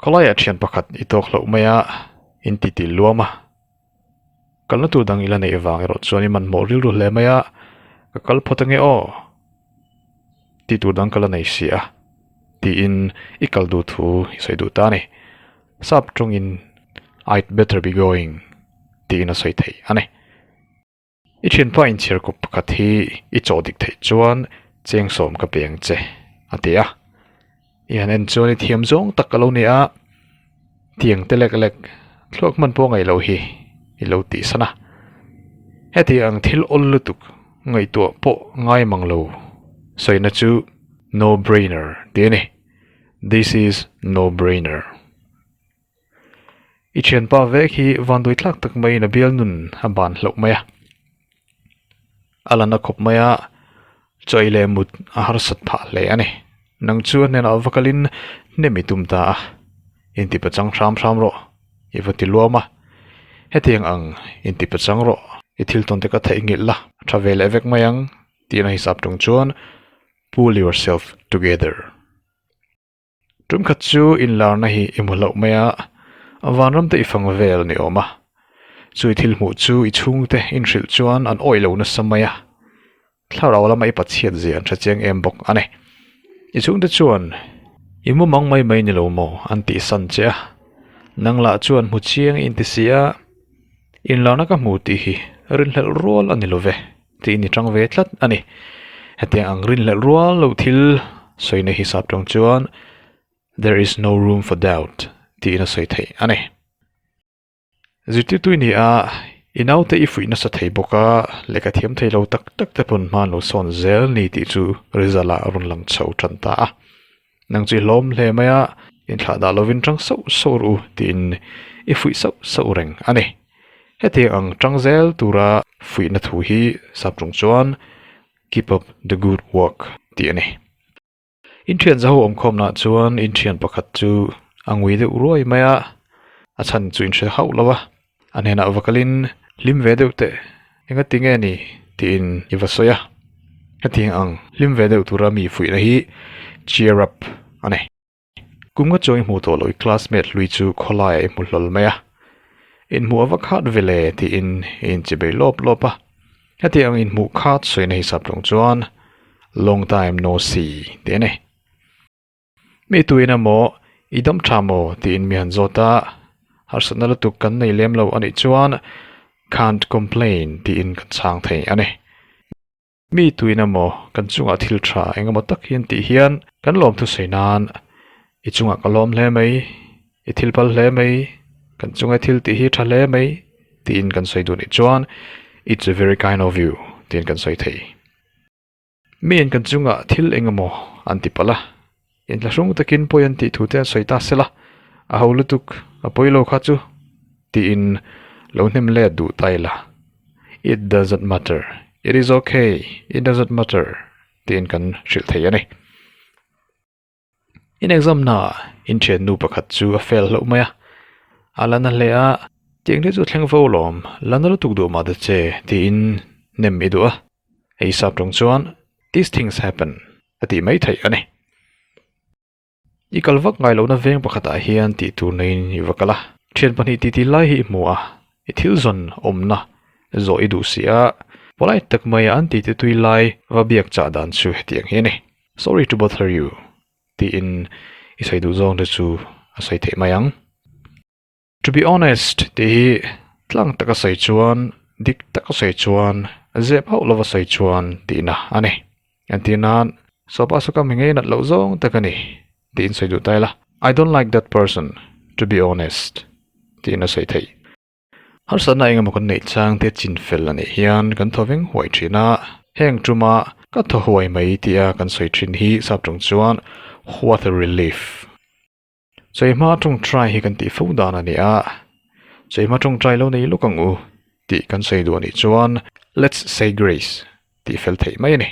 kolai athian pakhat itok lo maya in ti ti luama kalna tur dang ila nei awang ero chuani man mo ril ru hle maya ka kal photange o ti tur dang kala nei sia ti in ikal du thu isai du ta ni sap trung in I'd better be going ti in a sai thei ane ichin pa in chir ko pakhat hi I chodik thei chuan cheng som ka peng che atia yan en chuani thiam zong takalo ni a tiang telek lek thlok man po ngai lo hi I lo ti sana heti ang thil ol lutuk ngai to po ngai manglo soina chu no brainer tiani this is no brainer ichen pa ve khi vandoi thlak tak mai na bial nun haban hlo maya alana khop maya choile mut a har sat pha le ani nang chu nen avakalin nemi tumta inti pachang ram ro ivati luama hetiang ang inti pachang ro ithil ton te ka thai ngil la travel evek mayang tina hisap tung chuan pull yourself together tum khat chu in lar na hi imulo maya awanram te ifang vel ni oma chui thil mu chu I chung te in ril chuan an oilo na samaya thlarau lama I pathiat zian tha cheng em bok ane I chung te chuan imu mang mai ni lo mo anti san che nangla chuan mu chiang in ti sia in lana ka mu ti hi rin hel rol ani lo ve ti ni tang ve tlat ani hete ang rin hel rol lo thil soina hisap tong chuan there is no room for doubt ti na soi thei ani ziti tu ni a inaute ifui na sa thei boka leka thiam thei lo tak tak te pon man lo son zel ni ti chu rizala run lang chho thanta nang chi lom hle maya in thla da lovin tang so ru tin ifui so reng ani heti ang tangzel tura fui na thu hi saprung chuan keep up the good work ti ani in thian zaho om khom na chuan in thian pakhat chu angui de uroi maya a chan chu in the hau lawa anena avakalin lim ve deute enga tinge ni tin ivasoya heti ang lim ve deu tura mi fui na hi cheer up ane kunga choi mu to loi classmate lui chu kholai mu hlol maya in mu avakhat vele ti in chibe lopa heti ang in mu khat soina hisap long chuan long time no see tene mi tuina mo idam thamo ti in mi han zota harsana la tuk kan nei lem lo ani chuan can't complain ti in kan chang thei ani mi tuina mo kan chunga thil tha engemaw tak hian ti hian kan lom thu seinan I chunga kalom hle mai I thil pal hle mai kan chunga thil ti hi tha hle mai ti in kan soi du ni chuan it's a very kind of you tin kan soi thei mi in kan chunga thil engemaw anti pala in la rung takin poyan ti thu te soi ta sela a holutuk a poilo kha chu ti in lo hnem le du taila it doesn't matter it is okay it doesn't matter tin kan ril thei ani in exam na in chen nu pakhat chu a fail lo maya alana le a cheng le chu thleng vo lom lanalo tuk du ma da che ti in nem idu a ei sap tong chuan these things happen ati mai thei ani I kalvak ngai lo na veng pakhat a hian ti tu nei ni vakala thian pani ti lai hi mu a I thil zon omna zo I du sia polai tak mai an ti tui lai va biak cha dan chu hetiang hi ni sorry to bother you ti in isai du zong de chu asai the mayang to be honest ti tlang taka sai chuan dik taka sai chuan zep hau lova sai chuan ti na ani antinan sopa soka mingai nat lo zong takani ti in sai du taila I don't like that person to be honest ti na sai thei har sana inga mokon nei chang te chin fel ani hian kan thoveng huai thina heng tuma ka tho huai mai tia kan soi thin hi sap tung chuan what a relief chei ma tung try hi kan ti fu dan ani a chei ma tung try lo nei lukang u ti kan sei du ani chuan let's say grace ti fel thei mai ani